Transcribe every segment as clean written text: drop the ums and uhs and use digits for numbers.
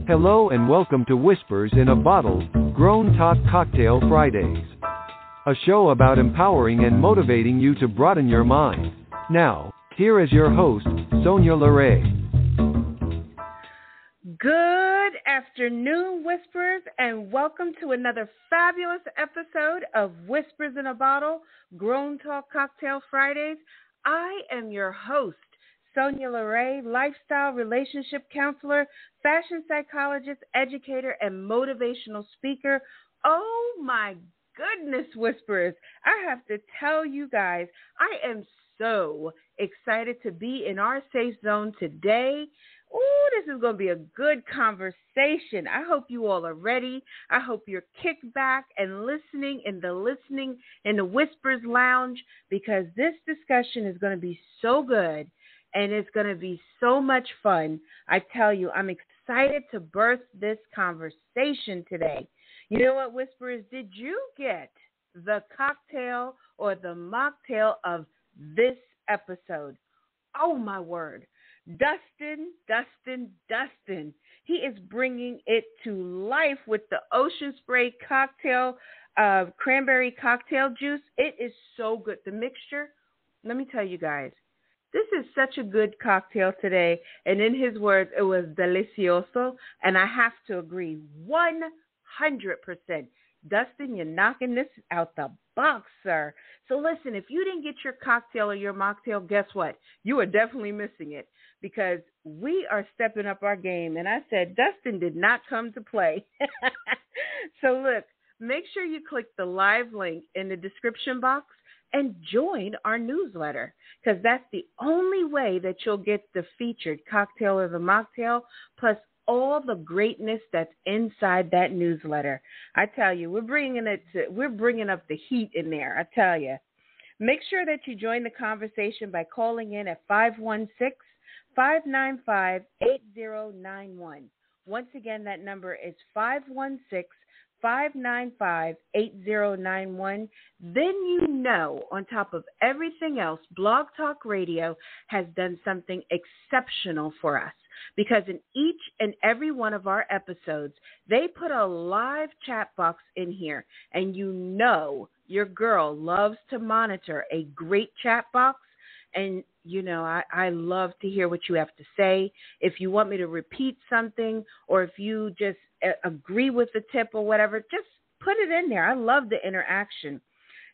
Hello and welcome to Whispers in a Bottle, Grown Talk Cocktail Fridays. A show about empowering and motivating you to broaden your mind. Now, here is your host, Sonya LaRae. Good afternoon, Whisperers, and welcome to another fabulous episode of Whispers in a Bottle, Grown Talk Cocktail Fridays. I am your host, Sonya LaRae, lifestyle relationship counselor, fashion psychologist, educator, and motivational speaker. Oh my goodness, Whisperers. I have to tell you guys, I am so excited to be in our safe zone today. Oh, this is going to be a good conversation. I hope you all are ready. I hope you're kicked back and listening in the Whispers Lounge, because this discussion is going to be so good. And it's going to be so much fun. I tell you, I'm excited to birth this conversation today. You know what, Whisperers? Did you get the cocktail or the mocktail of this episode? Oh, my word. Dustin. He is bringing it to life with the Ocean Spray cocktail, cranberry cocktail juice. It is so good. The mixture, let me tell you guys. This is such a good cocktail today, and in his words, it was delicioso, and I have to agree 100%. Dustin, you're knocking this out the box, sir. So listen, if you didn't get your cocktail or your mocktail, guess what? You are definitely missing it, because we are stepping up our game, and I said Dustin did not come to play. So look, make sure you click the live link in the description box and join our newsletter, because that's the only way that you'll get the featured cocktail or the mocktail, plus all the greatness that's inside that newsletter. I tell you, we're bringing up the heat in there. I tell you. Make sure that you join the conversation by calling in at 516-595-8091. Once again, that number is 516-595-8091. Then you know, on top of everything else, Blog Talk Radio has done something exceptional for us, because in each and every one of our episodes, they put a live chat box in here, and you know your girl loves to monitor a great chat box. And, you know, I love to hear what you have to say. If you want me to repeat something, or if you just agree with the tip or whatever, just put it in there. I love the interaction.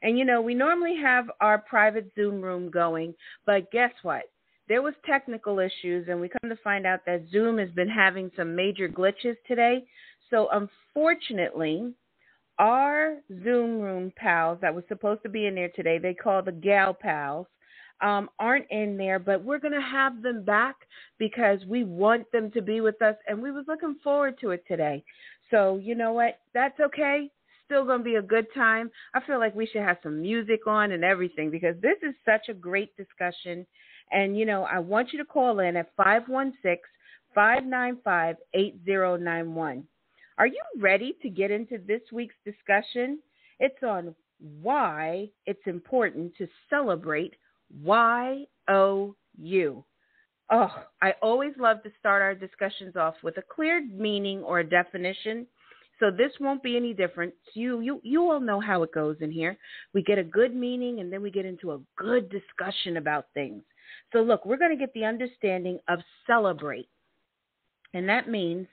And, you know, we normally have our private Zoom room going, but guess what? There was technical issues, and we come to find out that Zoom has been having some major glitches today. So, unfortunately, our Zoom room pals that was supposed to be in there today, they call the gal pals, aren't in there, but we're going to have them back because we want them to be with us, and we was looking forward to it today. So, you know what? That's okay. Still going to be a good time. I feel like we should have some music on and everything, because this is such a great discussion. And, you know, I want you to call in at 516-595-8091. Are you ready to get into this week's discussion? It's on why it's important to celebrate Y.O.U. Oh, I always love to start our discussions off with a clear meaning or a definition. So this won't be any different. You all know how it goes in here. We get a good meaning, and then we get into a good discussion about things. So look, we're going to get the understanding of celebrate. And that means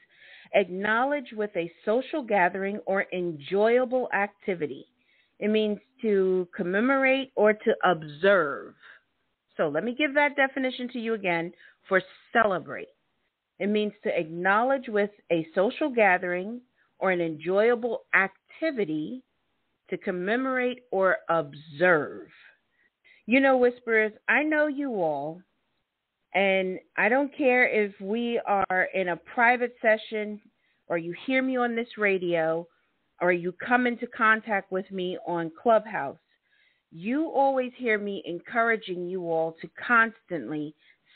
acknowledge with a social gathering or enjoyable activity. It means to commemorate or to observe. So let me give that definition to you again for celebrate. It means to acknowledge with a social gathering or an enjoyable activity, to commemorate or observe. You know, Whisperers, I know you all, and I don't care if we are in a private session or you hear me on this radio or you come into contact with me on Clubhouse. You always hear me encouraging you all to constantly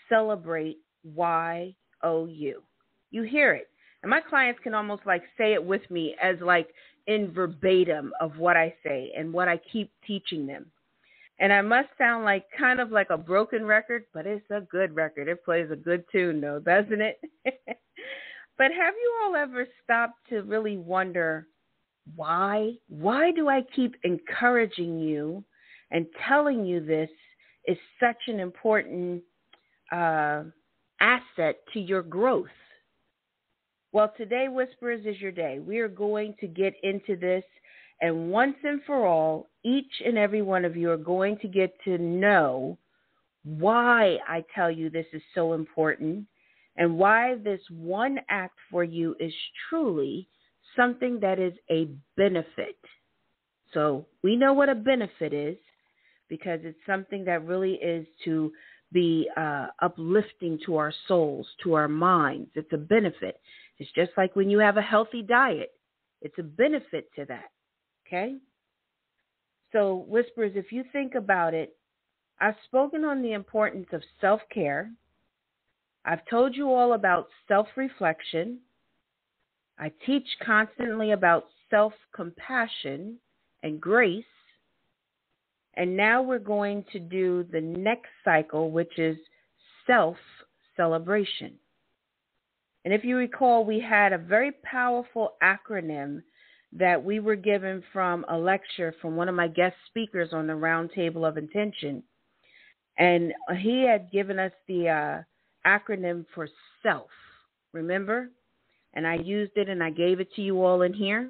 celebrate Y.O.U. You hear it. And my clients can almost like say it with me as like in verbatim of what I say and what I keep teaching them. And I must sound like kind of like a broken record, but it's a good record. It plays a good tune, though, doesn't it? But have you all ever stopped to really wonder why? Why do I keep encouraging you and telling you this is such an important asset to your growth? Well, today, Whisperers, is your day. We are going to get into this, and once and for all, each and every one of you are going to get to know why I tell you this is so important and why this one act for you is truly something that is a benefit. So we know what a benefit is because it's something that really is to be uplifting to our souls, to our minds. It's a benefit. It's just like when you have a healthy diet. It's a benefit to that, okay? So, Whisperers, if you think about it, I've spoken on the importance of self-care. I've told you all about self-reflection. I teach constantly about self-compassion and grace. And now we're going to do the next cycle, which is self-celebration. And if you recall, we had a very powerful acronym that we were given from a lecture from one of my guest speakers on the Round Table of Intention. And he had given us the acronym for self, remember? And I used it and I gave it to you all in here.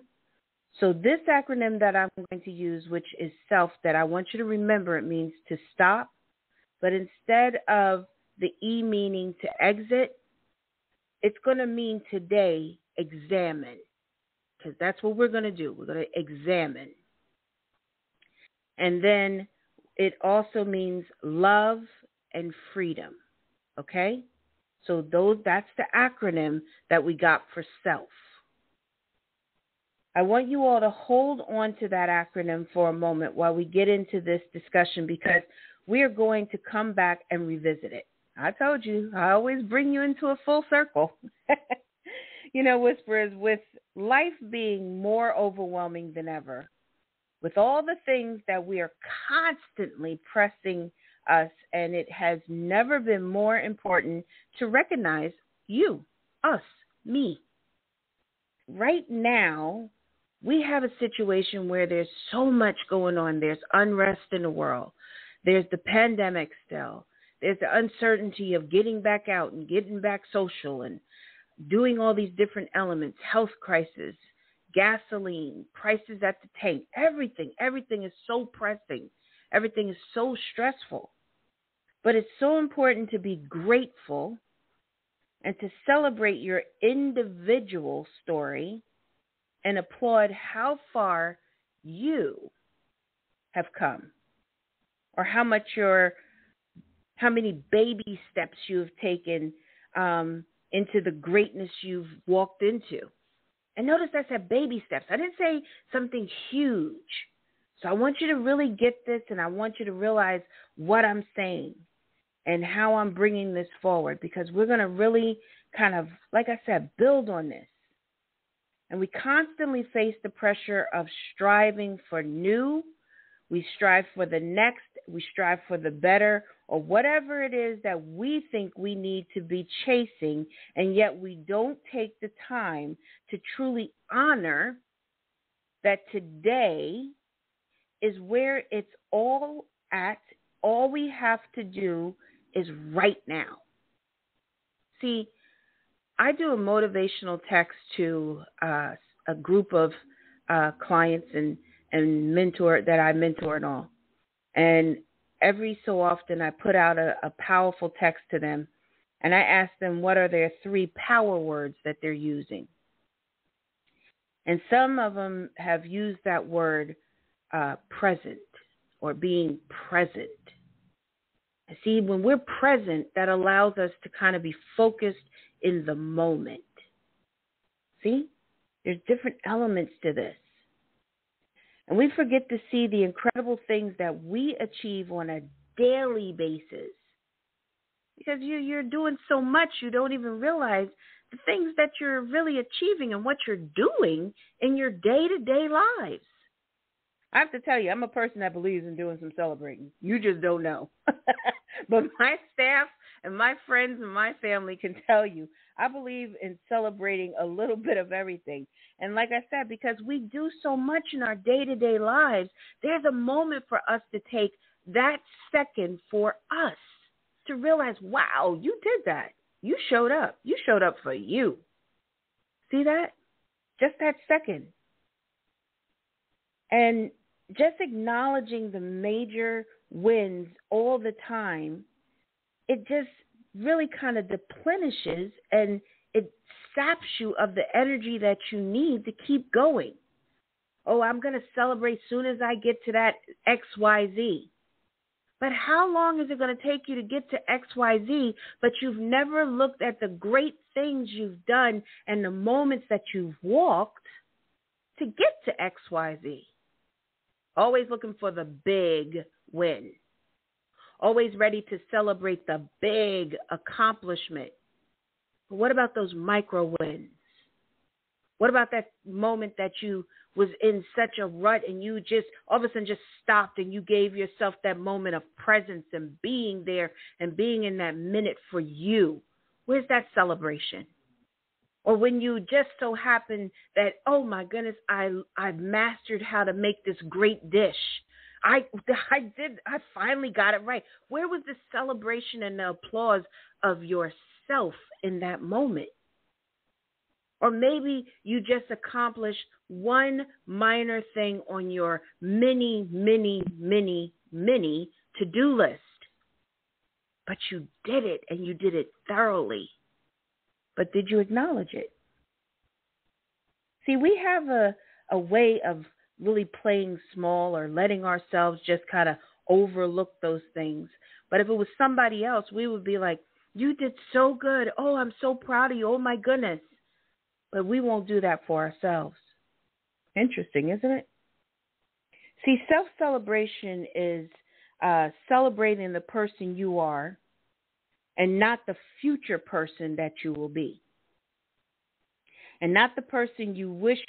So this acronym that I'm going to use, which is self, that I want you to remember, it means to stop. But instead of the E meaning to exit, it's going to mean today, examine. Because that's what we're going to do. We're going to examine. And then it also means love and freedom. Okay? So that's the acronym that we got for self. I want you all to hold on to that acronym for a moment while we get into this discussion because we are going to come back and revisit it. I told you, I always bring you into a full circle. You know, Whisperers, with life being more overwhelming than ever, with all the things that we are constantly pressing us, and it has never been more important to recognize you, us, me. Right now, we have a situation where there's so much going on. There's unrest in the world. There's the pandemic still. There's the uncertainty of getting back out and getting back social and doing all these different elements, health crisis, gasoline, prices at the tank, everything is so pressing. Everything is so stressful. But it's so important to be grateful and to celebrate your individual story and applaud how far you have come or how many baby steps you've taken into the greatness you've walked into. And notice I said baby steps. I didn't say something huge. So I want you to really get this, and I want you to realize what I'm saying and how I'm bringing this forward, because we're going to really kind of, like I said, build on this. And we constantly face the pressure of striving for new. We strive for the next. We strive for the better, or whatever it is that we think we need to be chasing, and yet we don't take the time to truly honor that today is where it's all at. All we have to do is right now. See, I do a motivational text to a group of clients and mentor that I mentor and all. And every so often I put out a powerful text to them, and I ask them what are their 3 power words that they're using. And some of them have used that word present, or being present. See, when we're present, that allows us to kind of be focused in the moment. See, there's different elements to this. And we forget to see the incredible things that we achieve on a daily basis. Because you're doing so much, you don't even realize the things that you're really achieving and what you're doing in your day-to-day lives. I have to tell you, I'm a person that believes in doing some celebrating. You just don't know. But my staff and my friends and my family can tell you, I believe in celebrating a little bit of everything. And like I said, because we do so much in our day-to-day lives, there's a moment for us to take that second for us to realize, wow, you did that. You showed up. You showed up for you. See that? Just that second. And just acknowledging the major wins all the time, it just really kind of deplenishes and it saps you of the energy that you need to keep going. Oh, I'm going to celebrate soon as I get to that XYZ. But how long is it going to take you to get to XYZ, but you've never looked at the great things you've done and the moments that you've walked to get to XYZ? Always looking for the big win. Always ready to celebrate the big accomplishment. But what about those micro wins? What about that moment that you was in such a rut and you just all of a sudden just stopped and you gave yourself that moment of presence and being there and being in that minute for you? Where's that celebration? Or when you just so happen that, oh my goodness, I've mastered how to make this great dish. I finally got it right. Where was the celebration and the applause of yourself in that moment? Or maybe you just accomplished one minor thing on your many, many, many, many to-do list. But you did it, and you did it thoroughly. But did you acknowledge it? See, we have a way of really playing small or letting ourselves just kind of overlook those things. But if it was somebody else, we would be like, you did so good. Oh, I'm so proud of you. Oh, my goodness. But we won't do that for ourselves. Interesting, isn't it? See, self-celebration is celebrating the person you are and not the future person that you will be. And not the person you wish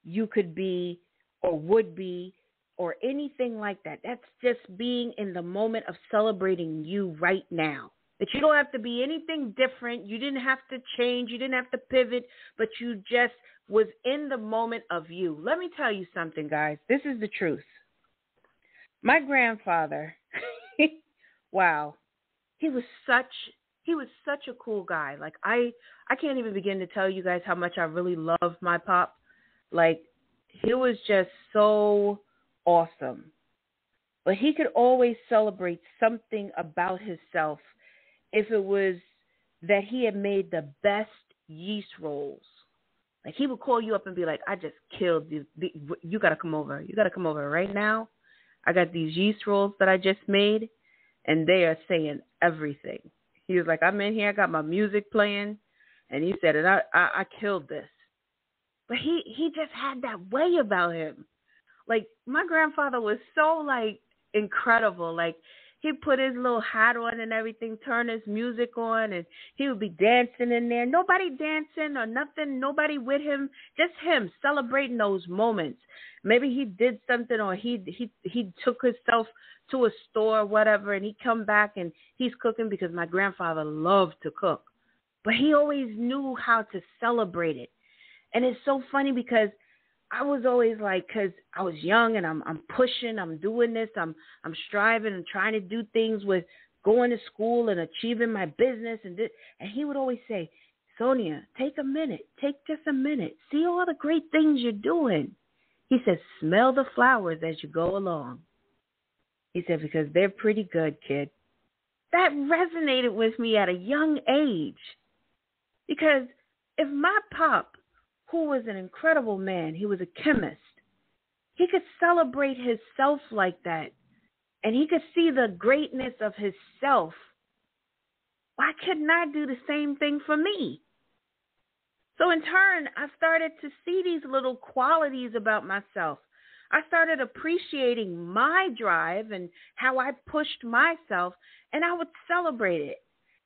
you could be or would be or anything like that. That's just being in the moment of celebrating you right now. That you don't have to be anything different. You didn't have to change. You didn't have to pivot, but you just was in the moment of you. Let me tell you something, guys. This is the truth. My grandfather, wow, he was such a cool guy. Like, I can't even begin to tell you guys how much I really love my pop. Like, he was just so awesome. But he could always celebrate something about himself if it was that he had made the best yeast rolls. Like, he would call you up and be like, I just killed you. You got to come over. You got to come over right now. I got these yeast rolls that I just made, and they are saying everything. He was like, I'm in here. I got my music playing. And he said, and I killed this. But he just had that way about him. Like, my grandfather was so, like, incredible. Like, he'd put his little hat on and everything, turn his music on, and he would be dancing in there. Nobody dancing or nothing, nobody with him, just him celebrating those moments. Maybe he did something or he took himself to a store or whatever, and he'd come back and he's cooking because my grandfather loved to cook. But he always knew how to celebrate it. And it's so funny because I was always like, because I was young and I'm pushing, I'm doing this, I'm striving and trying to do things with going to school and achieving my business and this. And he would always say, Sonya, take just a minute. See all the great things you're doing. He said, smell the flowers as you go along. He said, because they're pretty good, kid. That resonated with me at a young age. Because if my pop, who was an incredible man, he was a chemist, he could celebrate himself like that, and he could see the greatness of himself, why couldn't I do the same thing for me? So in turn, I started to see these little qualities about myself. I started appreciating my drive and how I pushed myself, and I would celebrate it.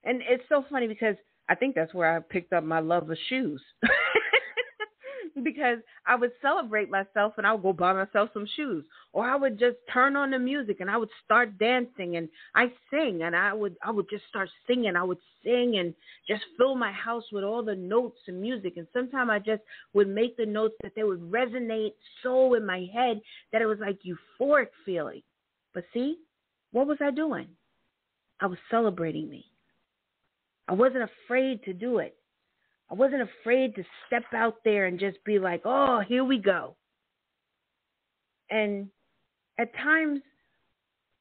And it's so funny because I think that's where I picked up my love of shoes. because I would celebrate myself and I would go buy myself some shoes, or I would just turn on the music and I would start dancing, and I sing and I would just start singing. I would sing and just fill my house with all the notes and music, and sometimes I just would make the notes that they would resonate so in my head that it was like euphoric feeling. But see, what was I doing? I was celebrating me. I wasn't afraid to do it. I wasn't afraid to step out there and just be like, oh, here we go. And at times,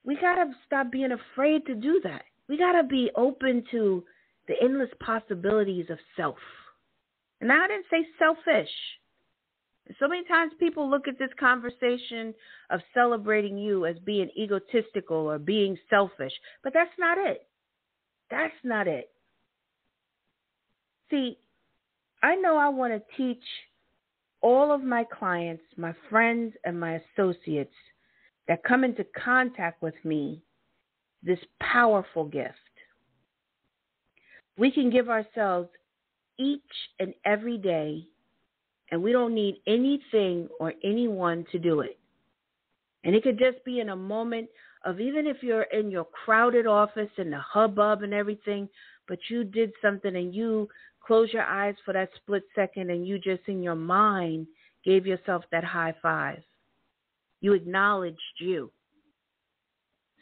we got to stop being afraid to do that. We got to be open to the endless possibilities of self. And I didn't say selfish. So many times people look at this conversation of celebrating you as being egotistical or being selfish, but that's not it. That's not it. See, I know I want to teach all of my clients, my friends, and my associates that come into contact with me this powerful gift. We can give ourselves each and every day, and we don't need anything or anyone to do it. And it could just be in a moment of, even if you're in your crowded office and the hubbub and everything, but you did something and you close your eyes for that split second and you just in your mind gave yourself that high five. You acknowledged you.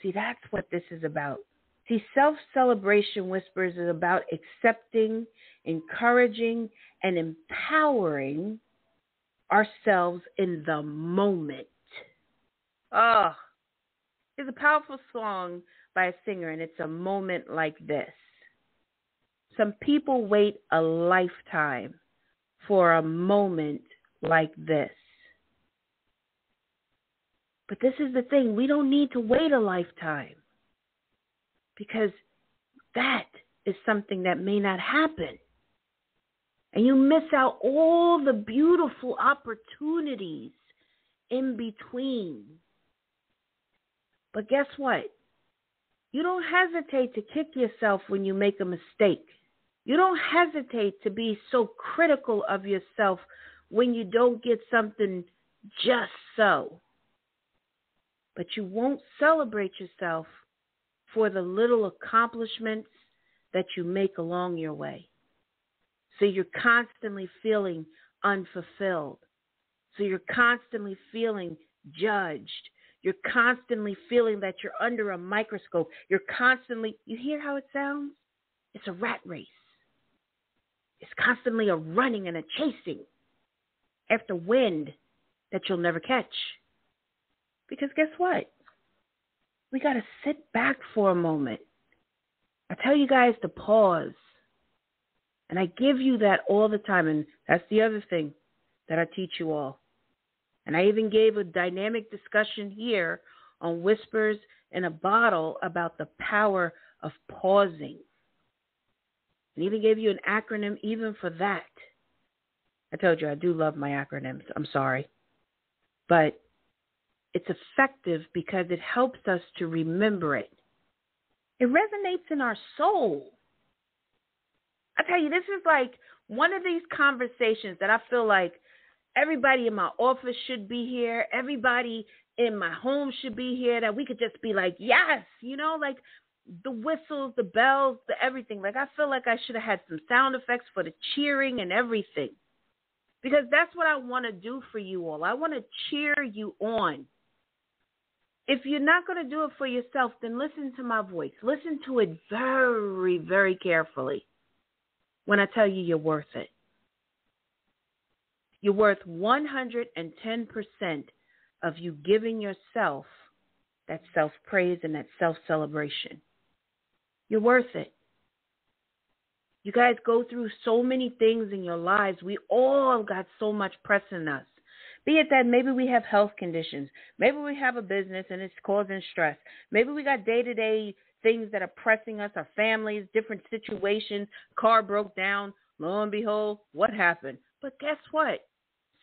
See, that's what this is about. See, self-celebration whispers is about accepting, encouraging, and empowering ourselves in the moment. Oh, it's a powerful song by a singer, and it's A Moment Like This. Some people wait a lifetime for a moment like this. But this is the thing. We don't need to wait a lifetime, because that is something that may not happen. And you miss out all the beautiful opportunities in between. But guess what? You don't hesitate to kick yourself when you make a mistake. You don't hesitate to be so critical of yourself when you don't get something just so. But you won't celebrate yourself for the little accomplishments that you make along your way. So you're constantly feeling unfulfilled. So you're constantly feeling judged. You're constantly feeling that you're under a microscope. You're constantly, you hear how it sounds? It's a rat race. It's constantly a running and a chasing after wind that you'll never catch. Because guess what? We got to sit back for a moment. I tell you guys to pause. And I give you that all the time. And that's the other thing that I teach you all. And I even gave a dynamic discussion here on Whispers in a Bottle about the power of pausing. And even gave you an acronym even for that. I told you I do love my acronyms. I'm sorry. But it's effective because it helps us to remember it. It resonates in our soul. I tell you, this is like one of these conversations that I feel like everybody in my office should be here. Everybody in my home should be here, that we could just be like, yes, you know, like the whistles, the bells, the everything. Like I feel like I should have had some sound effects for the cheering and everything. Because that's what I want to do for you all. I want to cheer you on. If you're not going to do it for yourself, then listen to my voice. Listen to it very, very carefully when I tell you you're worth it. You're worth 110% of you giving yourself that self-praise and that self-celebration. You're worth it. You guys go through so many things in your lives. We all got so much pressing us. Be it that maybe we have health conditions. Maybe we have a business and it's causing stress. Maybe we got day-to-day things that are pressing us, our families, different situations. Car broke down. Lo and behold, what happened? But guess what?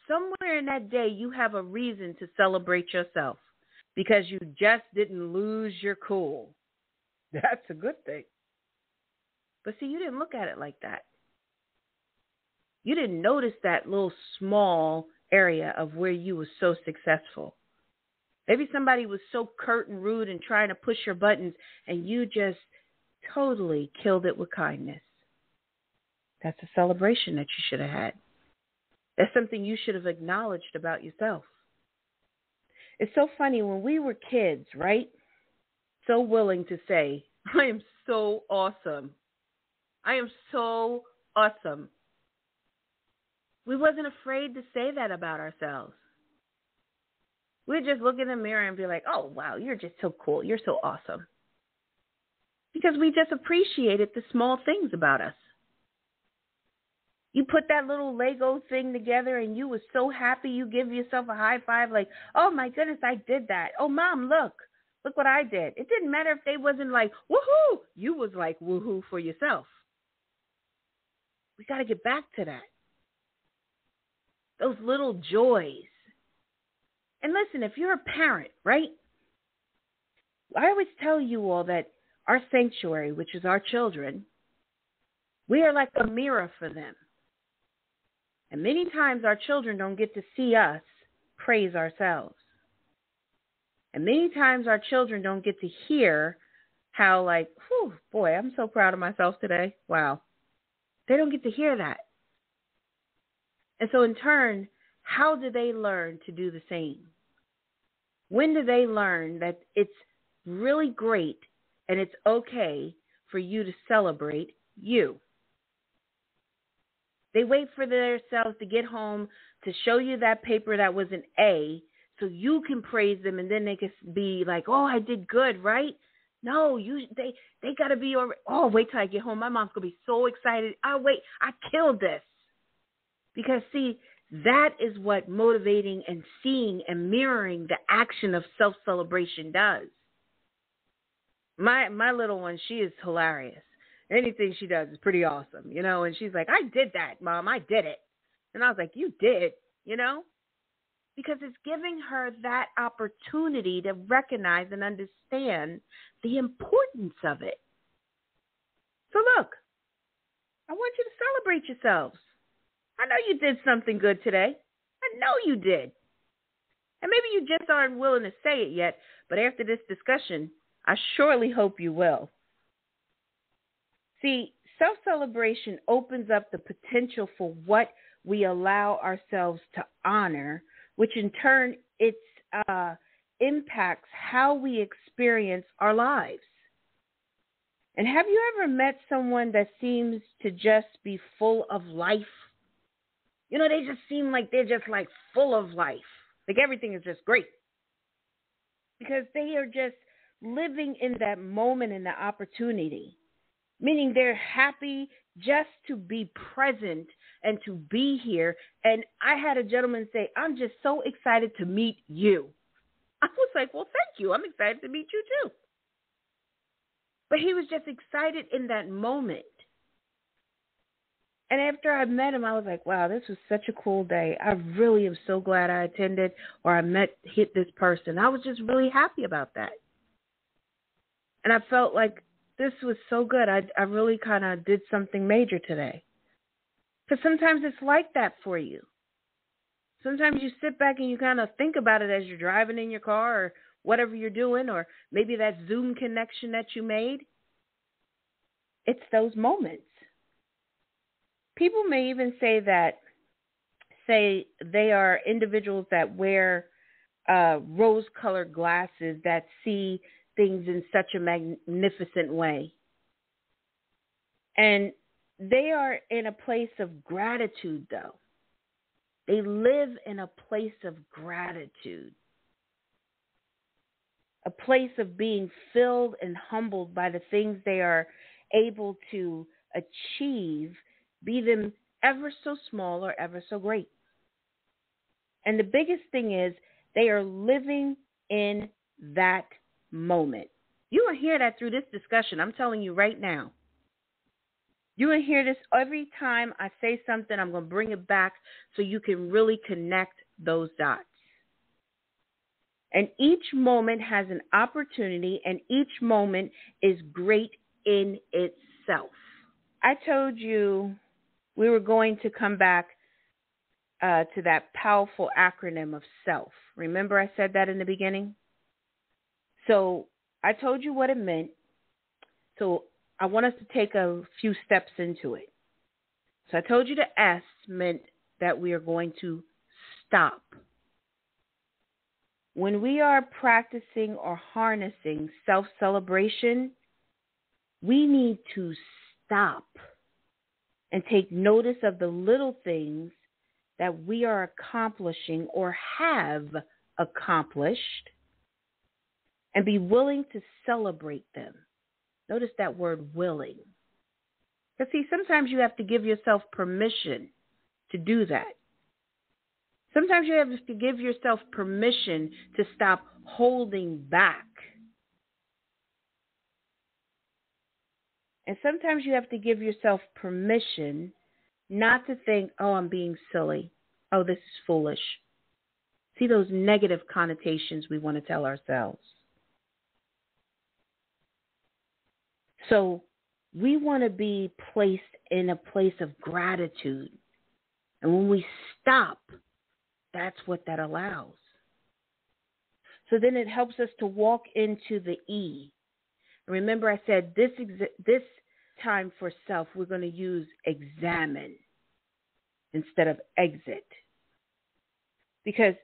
Somewhere in that day, you have a reason to celebrate yourself because you just didn't lose your cool. That's a good thing. But see, you didn't look at it like that. You didn't notice that little small area of where you were so successful. Maybe somebody was so curt and rude and trying to push your buttons, and you just totally killed it with kindness. That's a celebration that you should have had. That's something you should have acknowledged about yourself. It's so funny, when we were kids, right? So willing to say, I am so awesome. I am so awesome. We wasn't afraid to say that about ourselves. We'd just look in the mirror and be like, oh, wow, you're just so cool. You're so awesome. Because we just appreciated the small things about us. You put that little Lego thing together and you were so happy, you give yourself a high five like, oh, my goodness, I did that. Oh, Mom, look what I did. It didn't matter if they wasn't like, woohoo. You was like, woohoo for yourself. We got to get back to that. Those little joys. And listen, if you're a parent, right? I always tell you all that our sanctuary, which is our children, we are like a mirror for them. And many times our children don't get to see us praise ourselves. And many times our children don't get to hear how like, whew, boy, I'm so proud of myself today. Wow. They don't get to hear that. And so in turn, how do they learn to do the same? When do they learn that it's really great and it's okay for you to celebrate you? They wait for themselves to get home to show you that paper that was an A so you can praise them, and then they can be like, oh, I did good, right? No, they got to be, oh, wait till I get home. My mom's going to be so excited. Oh, wait, I killed this. Because, see, that is what motivating and seeing and mirroring the action of self-celebration does. My little one, she is hilarious. Anything she does is pretty awesome, you know, and she's like, I did that, Mom, I did it. And I was like, you did, you know, because it's giving her that opportunity to recognize and understand the importance of it. So look, I want you to celebrate yourselves. I know you did something good today. I know you did. And maybe you just aren't willing to say it yet, but after this discussion, I surely hope you will. See, self-celebration opens up the potential for what we allow ourselves to honor, which in turn it impacts how we experience our lives. And have you ever met someone that seems to just be full of life? You know, they just seem like they're just like full of life. Like everything is just great. Because they are just living in that moment and the opportunity. Meaning they're happy just to be present and to be here. And I had a gentleman say, I'm just so excited to meet you. I was like, well, thank you. I'm excited to meet you too. But he was just excited in that moment. And after I met him, I was like, wow, this was such a cool day. I really am so glad I attended or I hit this person. I was just really happy about that. And I felt like this was so good. I really kind of did something major today. Because sometimes it's like that for you. Sometimes you sit back and you kind of think about it as you're driving in your car or whatever you're doing, or maybe that Zoom connection that you made. It's those moments. People may even say they are individuals that wear rose-colored glasses that see things in such a magnificent way. And they are in a place of gratitude, though. They live in a place of gratitude. A place of being filled and humbled by the things they are able to achieve, be them ever so small or ever so great. And the biggest thing is they are living in that moment. You will hear that through this discussion. I'm telling you right now. You will hear this every time I say something. I'm going to bring it back so you can really connect those dots. And each moment has an opportunity, and each moment is great in itself. I told you we were going to come back to that powerful acronym of SELF. Remember I said that in the beginning? So I told you what it meant. So I want us to take a few steps into it. So I told you the S meant that we are going to stop. When we are practicing or harnessing self-celebration, we need to stop and take notice of the little things that we are accomplishing or have accomplished and be willing to celebrate them. Notice that word willing. Because see, sometimes you have to give yourself permission to do that. Sometimes you have to give yourself permission to stop holding back. And sometimes you have to give yourself permission not to think, oh, I'm being silly. Oh, this is foolish. See those negative connotations we want to tell ourselves. So we want to be placed in a place of gratitude. And when we stop, that's what that allows. So then it helps us to walk into the E. Remember I said this time for self, we're going to use examine instead of exit. Because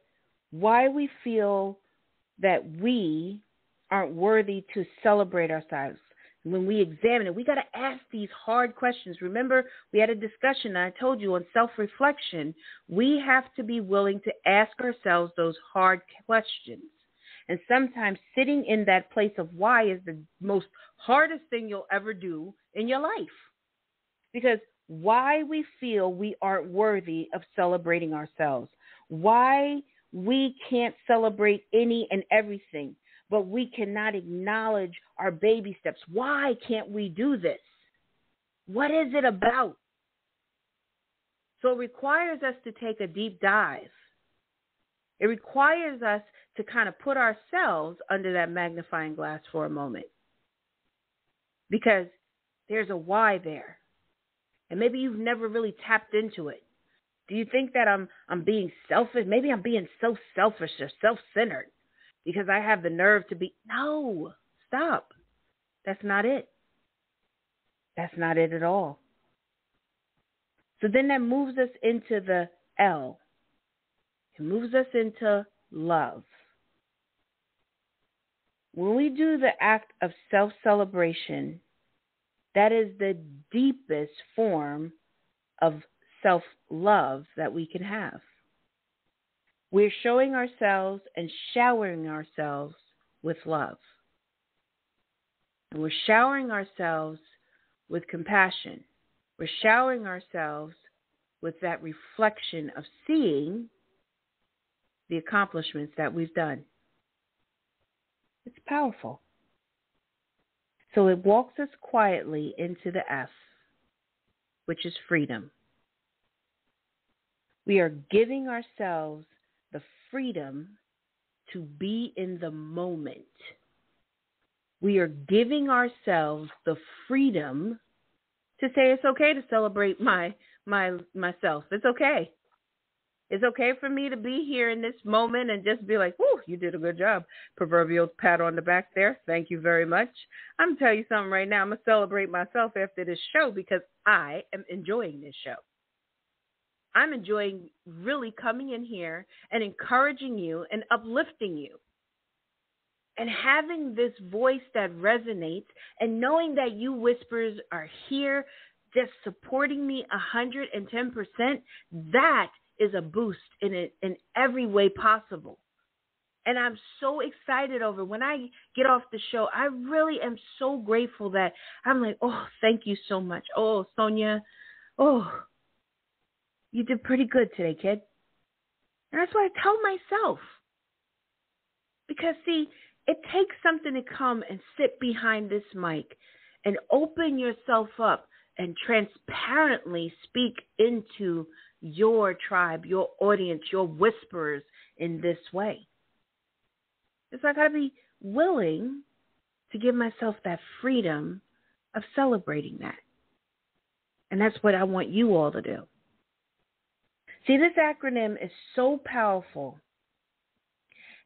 why we feel that we aren't worthy to celebrate ourselves. When we examine it, we got to ask these hard questions. Remember, we had a discussion, and I told you on self-reflection, we have to be willing to ask ourselves those hard questions. And sometimes sitting in that place of why is the most hardest thing you'll ever do in your life. Because why we feel we aren't worthy of celebrating ourselves. Why we can't celebrate any and everything, but we cannot acknowledge our baby steps. Why can't we do this? What is it about? So it requires us to take a deep dive. It requires us to kind of put ourselves under that magnifying glass for a moment. Because there's a why there. And maybe you've never really tapped into it. Do you think that I'm being selfish? Maybe I'm being so selfish or self-centered because I have the nerve to be. No, stop. That's not it. That's not it at all. So then that moves us into the L. It moves us into love. When we do the act of self-celebration, that is the deepest form of self-love that we can have. We're showing ourselves and showering ourselves with love. And we're showering ourselves with compassion. We're showering ourselves with that reflection of seeing the accomplishments that we've done. It's powerful. So it walks us quietly into the F, which is freedom. We are giving ourselves the freedom to be in the moment. We are giving ourselves the freedom to say it's okay to celebrate myself. It's okay. It's okay for me to be here in this moment and just be like, whew, you did a good job. Proverbial pat on the back there. Thank you very much. I'm going to tell you something right now. I'm going to celebrate myself after this show because I am enjoying this show. I'm enjoying really coming in here and encouraging you and uplifting you. And having this voice that resonates and knowing that you whispers are here just supporting me 110%, that is a boost in every way possible. And I'm so excited over when I get off the show. I really am so grateful that I'm like, oh, thank you so much. Oh, Sonya, oh, you did pretty good today, kid. And that's what I tell myself. Because, see, it takes something to come and sit behind this mic and open yourself up and transparently speak into your tribe, your audience, your whisperers in this way. So I got to be willing to give myself that freedom of celebrating that. And that's what I want you all to do. See, this acronym is so powerful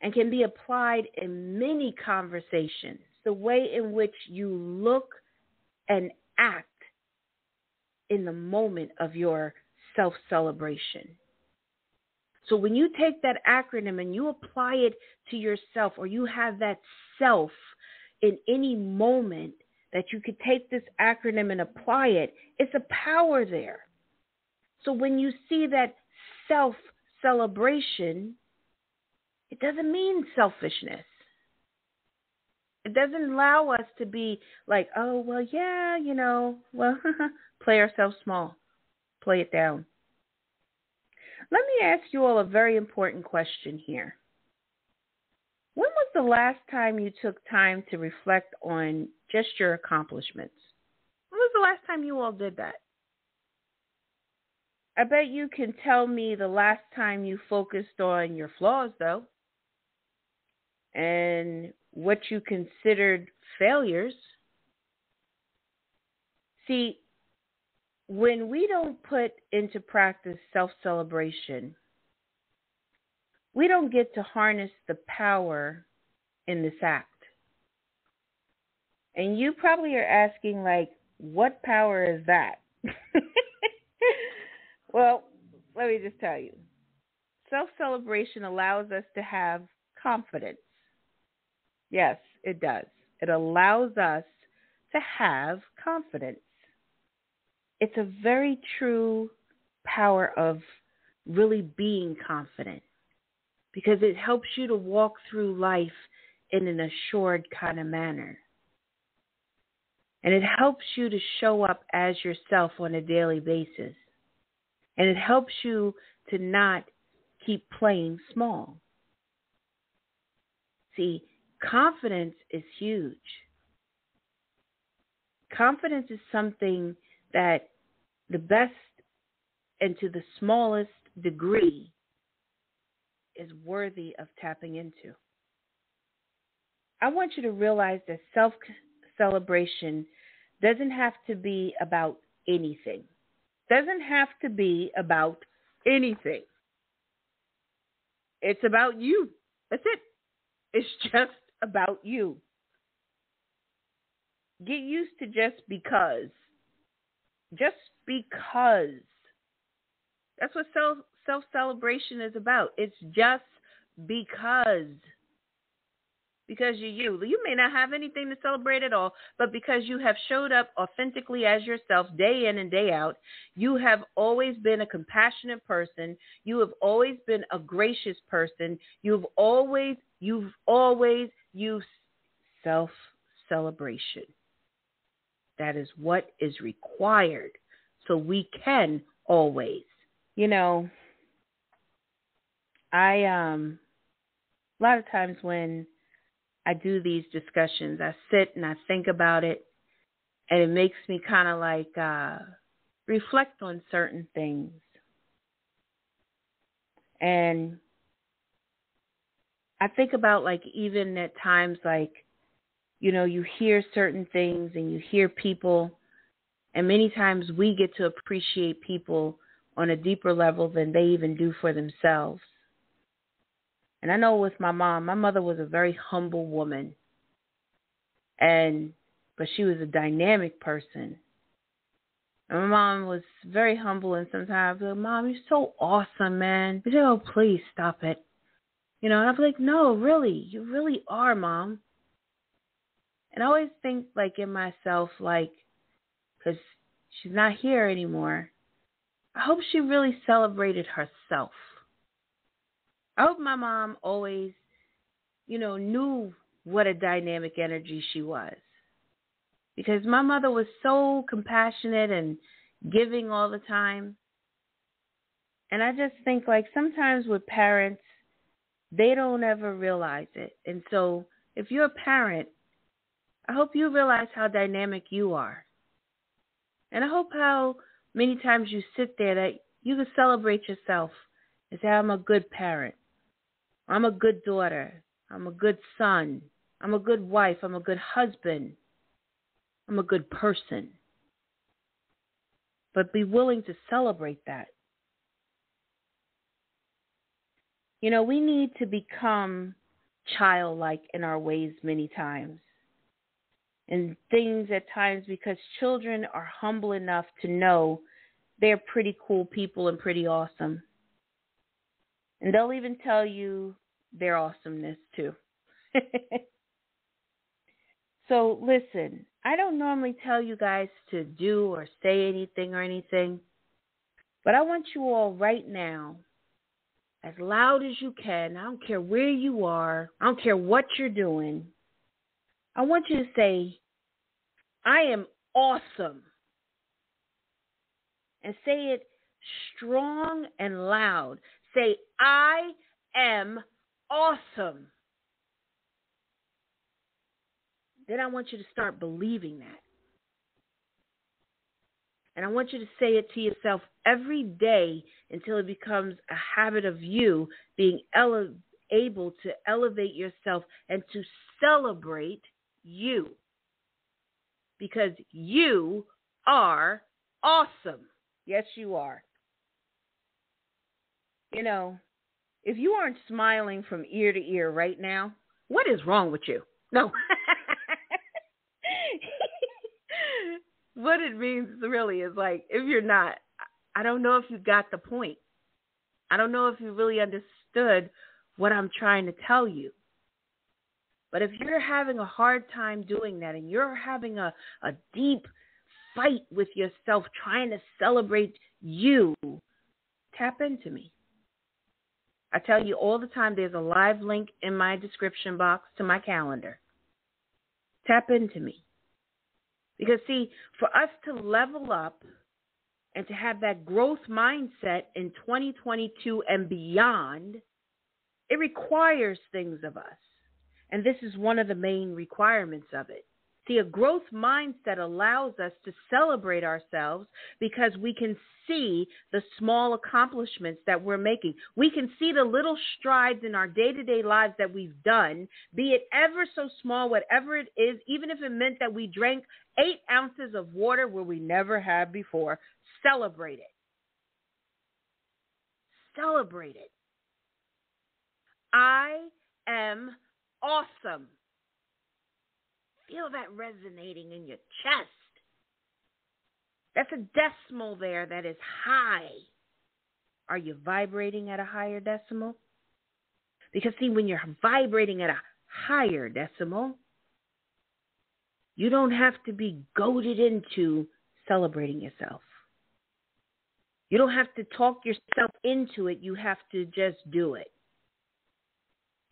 and can be applied in many conversations. The way in which you look and act in the moment of your self-celebration. So when you take that acronym and you apply it to yourself, or you have that self in any moment that you could take this acronym and apply it, it's a power there. So when you see that self-celebration, it doesn't mean selfishness. It doesn't allow us to be like, oh, well, yeah, play ourselves small, play it down. Let me ask you all a very important question here. When was the last time you took time to reflect on just your accomplishments? When was the last time you all did that? I bet you can tell me the last time you focused on your flaws, though, and what you considered failures. See, when we don't put into practice self-celebration, we don't get to harness the power in this act. And you probably are asking, like, what power is that? Well, let me just tell you. Self-celebration allows us to have confidence. Yes, it does. It allows us to have confidence. It's a very true power of really being confident, because it helps you to walk through life in an assured kind of manner. And it helps you to show up as yourself on a daily basis. And it helps you to not keep playing small. See, confidence is huge. Confidence is something that the best and to the smallest degree is worthy of tapping into. I want you to realize that self-celebration doesn't have to be about anything. Doesn't have to be about anything. It's about you. That's it. It's just about you. Get used to just because. Just because. That's what self-celebration is about. It's just because. Because you're you. You may not have anything to celebrate at all, but because you have showed up authentically as yourself day in and day out, you have always been a compassionate person. You have always been a gracious person. You've always used self-celebration. That is what is required, so we can always. A lot of times when I do these discussions, I sit and I think about it, and it makes me kind of like reflect on certain things. And I think about, like, even at times, like, you hear certain things and you hear people, and many times we get to appreciate people on a deeper level than they even do for themselves. And I know with my mother was a very humble woman, but she was a dynamic person. And my mom was very humble, and sometimes I'd be like, Mom, you're so awesome, man. She'd say, oh, please stop it. And I'd be like, no, really, you really are, Mom. And I always think, like, in myself, like, because she's not here anymore, I hope she really celebrated herself. I hope my mom always, knew what a dynamic energy she was. Because my mother was so compassionate and giving all the time. And I just think, like, sometimes with parents, they don't ever realize it. And so if you're a parent, I hope you realize how dynamic you are. And I hope how many times you sit there that you can celebrate yourself and say, I'm a good parent. I'm a good daughter. I'm a good son. I'm a good wife. I'm a good husband. I'm a good person. but be willing to celebrate that. You know, we need to become childlike in our ways many times. And things at times because children are humble enough to know they're pretty cool people and pretty awesome. And they'll even tell you their awesomeness too. So listen, I don't normally tell you guys to do or say anything or anything, but I want you all right now, as loud as you can, I don't care where you are, I don't care what you're doing, I want you to say, I am awesome. And say it strong and loud. Say, I am awesome. Then I want you to start believing that. And I want you to say it to yourself every day until it becomes a habit of you being able to elevate yourself and to celebrate you. Because you are awesome. Yes, you are. You know, if you aren't smiling from ear to ear right now, what is wrong with you? No. What it means really is like, if you're not, I don't know if you got the point. I don't know if you really understood what I'm trying to tell you. But if you're having a hard time doing that and you're having a deep fight with yourself trying to celebrate you, tap into me. I tell you all the time, there's a live link in my description box to my calendar. Tap into me. Because, see, for us to level up and to have that growth mindset in 2022 and beyond, it requires things of us. And this is one of the main requirements of it. See, a growth mindset allows us to celebrate ourselves because we can see the small accomplishments that we're making. We can see the little strides in our day-to-day lives that we've done, be it ever so small, whatever it is, even if it meant that we drank 8 ounces of water where we never had before. Celebrate it. Celebrate it. I am awesome. Feel that resonating in your chest. That's a decimal there that is high. Are you vibrating at a higher decimal? Because, see, when you're vibrating at a higher decimal, you don't have to be goaded into celebrating yourself. You don't have to talk yourself into it. You have to just do it.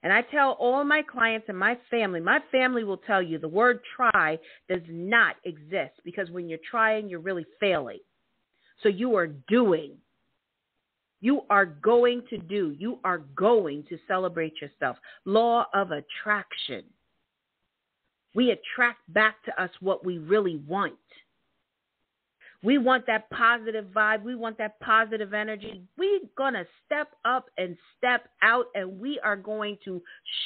And I tell all my clients and my family will tell you the word try does not exist, because when you're trying, you're really failing. So you are doing. You are going to do. You are going to celebrate yourself. Law of attraction. We attract back to us what we really want. We want that positive vibe. We want that positive energy. We're going to step up and step out, and we are going to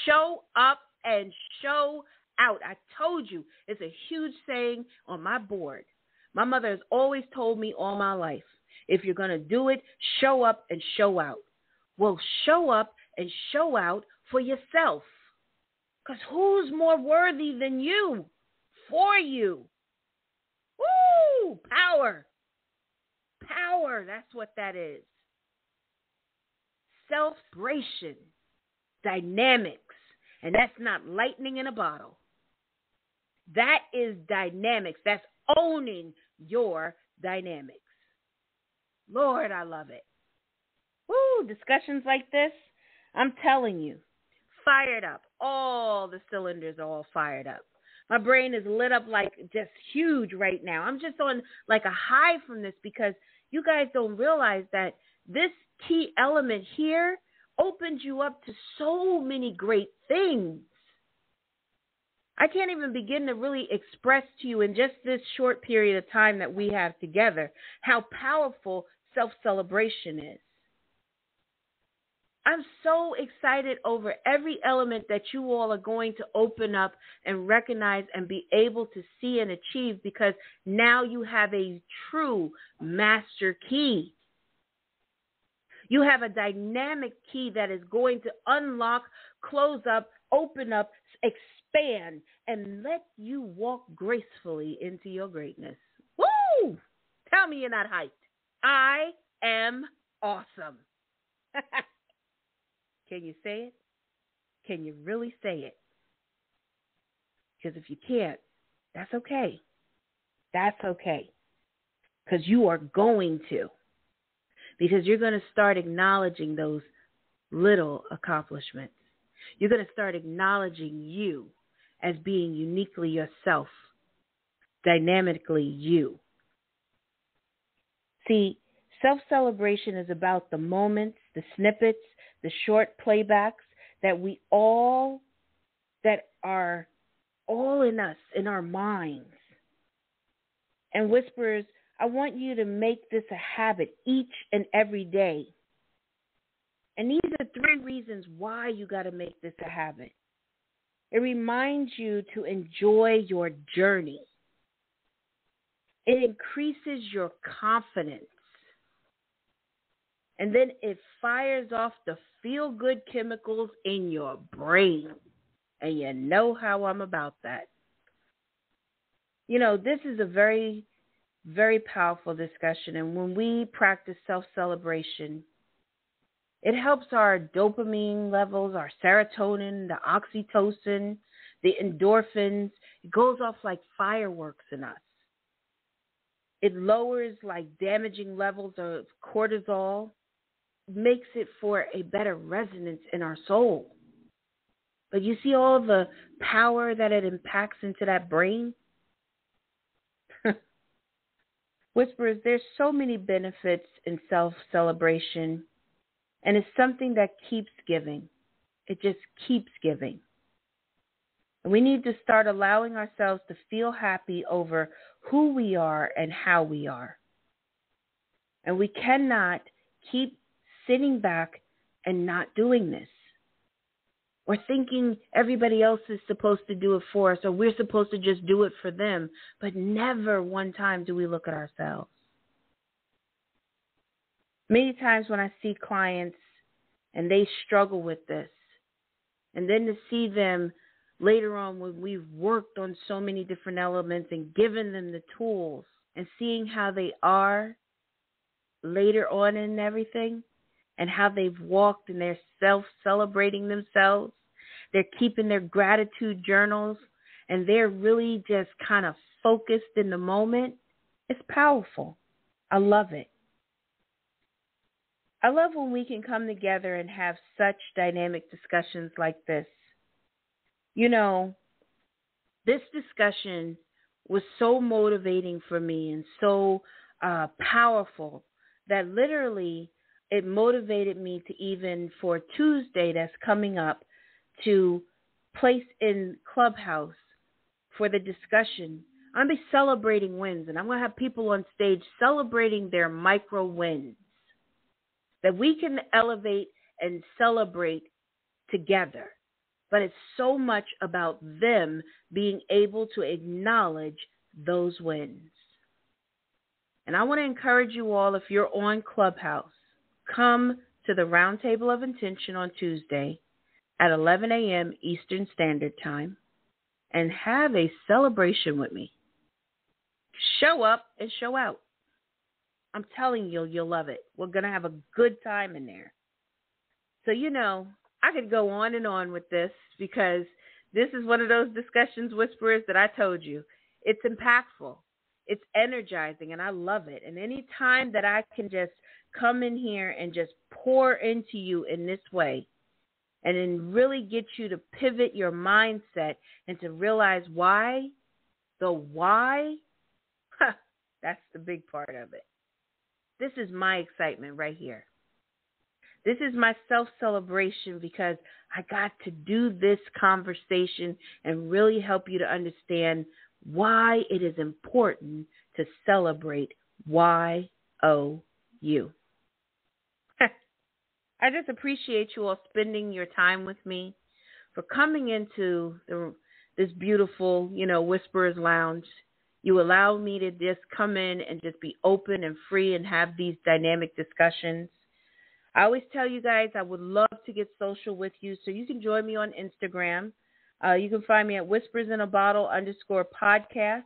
show up and show out. I told you, it's a huge saying on my board. My mother has always told me all my life, if you're going to do it, show up and show out. Well, show up and show out for yourself. Because who's more worthy than you? For you. Woo! Power. Power, that's what that is. Celebration. Dynamics. And that's not lightning in a bottle. That is dynamics. That's owning your dynamics. Lord, I love it. Woo! Discussions like this, I'm telling you, fired up. All the cylinders are all fired up. My brain is lit up like just huge right now. I'm just on like a high from this, because you guys don't realize that this key element here opens you up to so many great things. I can't even begin to really express to you in just this short period of time that we have together how powerful self-celebration is. I'm so excited over every element that you all are going to open up and recognize and be able to see and achieve, because now you have a true master key. You have a dynamic key that is going to unlock, close up, open up, expand, and let you walk gracefully into your greatness. Woo! Tell me you're not hyped. I am awesome. Can you say it? Can you really say it? Because if you can't, that's okay. That's okay. Because you are going to. Because you're going to start acknowledging those little accomplishments. You're going to start acknowledging you as being uniquely yourself, dynamically you. See, self-celebration is about the moments, the snippets, the short playbacks that are all in us, in our minds. And Whisperers, I want you to make this a habit each and every day. And these are 3 reasons why you got to make this a habit. It reminds you to enjoy your journey. It increases your confidence. And then it fires off the feel-good chemicals in your brain. And you know how I'm about that. You know, this is a very, very powerful discussion. And when we practice self-celebration, it helps our dopamine levels, our serotonin, the oxytocin, the endorphins. It goes off like fireworks in us. It lowers like damaging levels of cortisol, makes it for a better resonance in our soul. But you see all the power that it impacts into that brain? Whisperers, there's so many benefits in self-celebration, and it's something that keeps giving. It just keeps giving. And we need to start allowing ourselves to feel happy over who we are and how we are. And we cannot keep sitting back and not doing this, or thinking everybody else is supposed to do it for us, or we're supposed to just do it for them, but never one time do we look at ourselves. Many times when I see clients and they struggle with this, and then to see them later on when we've worked on so many different elements and given them the tools, and seeing how they are later on in everything, and how they've walked and they're self-celebrating themselves. They're keeping their gratitude journals, and they're really just kind of focused in the moment. It's powerful. I love it. I love when we can come together and have such dynamic discussions like this. You know, this discussion was so motivating for me and so powerful that literally it motivated me to even for Tuesday that's coming up to place in Clubhouse for the discussion. I'm going to be celebrating wins, and I'm going to have people on stage celebrating their micro wins that we can elevate and celebrate together. But it's so much about them being able to acknowledge those wins. And I want to encourage you all, if you're on Clubhouse, come to the Roundtable of Intention on Tuesday at 11 a.m. Eastern Standard Time and have a celebration with me. Show up and show out. I'm telling you, you'll love it. We're going to have a good time in there. So, you know, I could go on and on with this because this is one of those discussions, Whisperers, that I told you. It's impactful. It's energizing, and I love it. And any time that I can just come in here and just pour into you in this way and then really get you to pivot your mindset and to realize why, that's the big part of it. This is my excitement right here. This is my self-celebration because I got to do this conversation and really help you to understand why it is important to celebrate Y.O.U. I just appreciate you all spending your time with me, for coming into this beautiful, Whisperers Lounge. You allow me to just come in and just be open and free and have these dynamic discussions. I always tell you guys I would love to get social with you, so you can join me on Instagram. You can find me at whispersinabottle_podcast.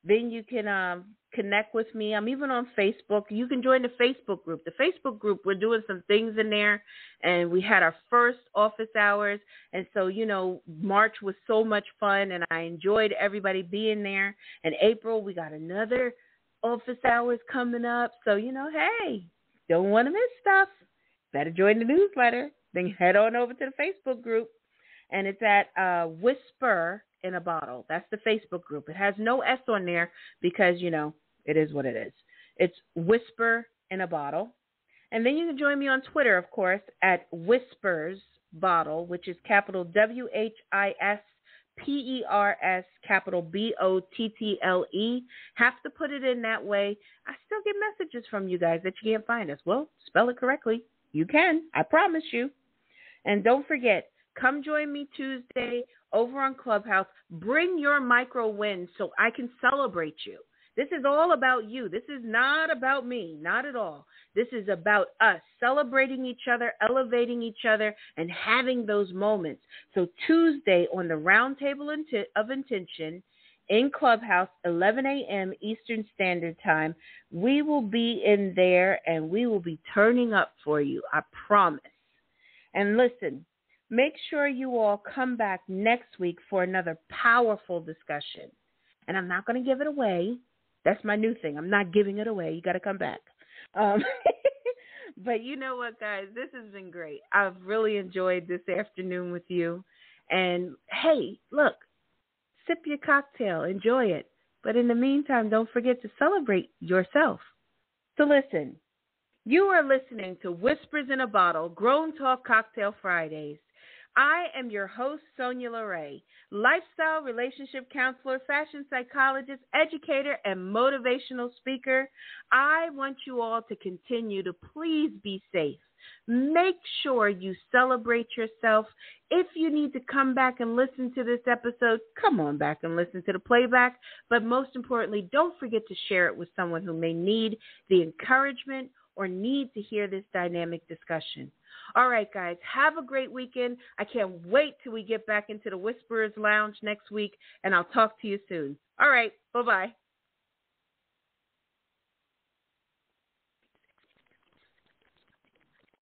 Then you can connect with me. I'm even on Facebook. You can join the Facebook group. The Facebook group, we're doing some things in there, and we had our first office hours. And so, March was so much fun, and I enjoyed everybody being there. In April, we got another office hours coming up. So, hey, don't want to miss stuff. Better join the newsletter. Then head on over to the Facebook group, and it's at Whisper in a Bottle. That's the Facebook group. It has no S on there because, it is what it is. It's Whisper in a Bottle. And then you can join me on Twitter, of course, at Whispers Bottle, which is capital WHISPERS, capital BOTTLE. Have to put it in that way. I still get messages from you guys that you can't find us. Well, spell it correctly. You can. I promise you. And don't forget, come join me Tuesday over on Clubhouse. Bring your micro wins so I can celebrate you. This is all about you. This is not about me, not at all. This is about us celebrating each other, elevating each other, and having those moments. So Tuesday on the Roundtable of Intention in Clubhouse, 11 a.m. Eastern Standard Time, we will be in there and we will be turning up for you. I promise. And listen, make sure you all come back next week for another powerful discussion. And I'm not going to give it away. That's my new thing. I'm not giving it away. You got to come back. But you know what, guys? This has been great. I've really enjoyed this afternoon with you. And, hey, look, sip your cocktail. Enjoy it. But in the meantime, don't forget to celebrate yourself. So listen, you are listening to Whispers in a Bottle, Grown Talk Cocktail Fridays. I am your host, Sonya LaRae, lifestyle relationship counselor, fashion psychologist, educator, and motivational speaker. I want you all to continue to please be safe. Make sure you celebrate yourself. If you need to come back and listen to this episode, come on back and listen to the playback. But most importantly, don't forget to share it with someone who may need the encouragement or need to hear this dynamic discussion. All right, guys, have a great weekend. I can't wait till we get back into the Whisperers Lounge next week, and I'll talk to you soon. All right, bye-bye.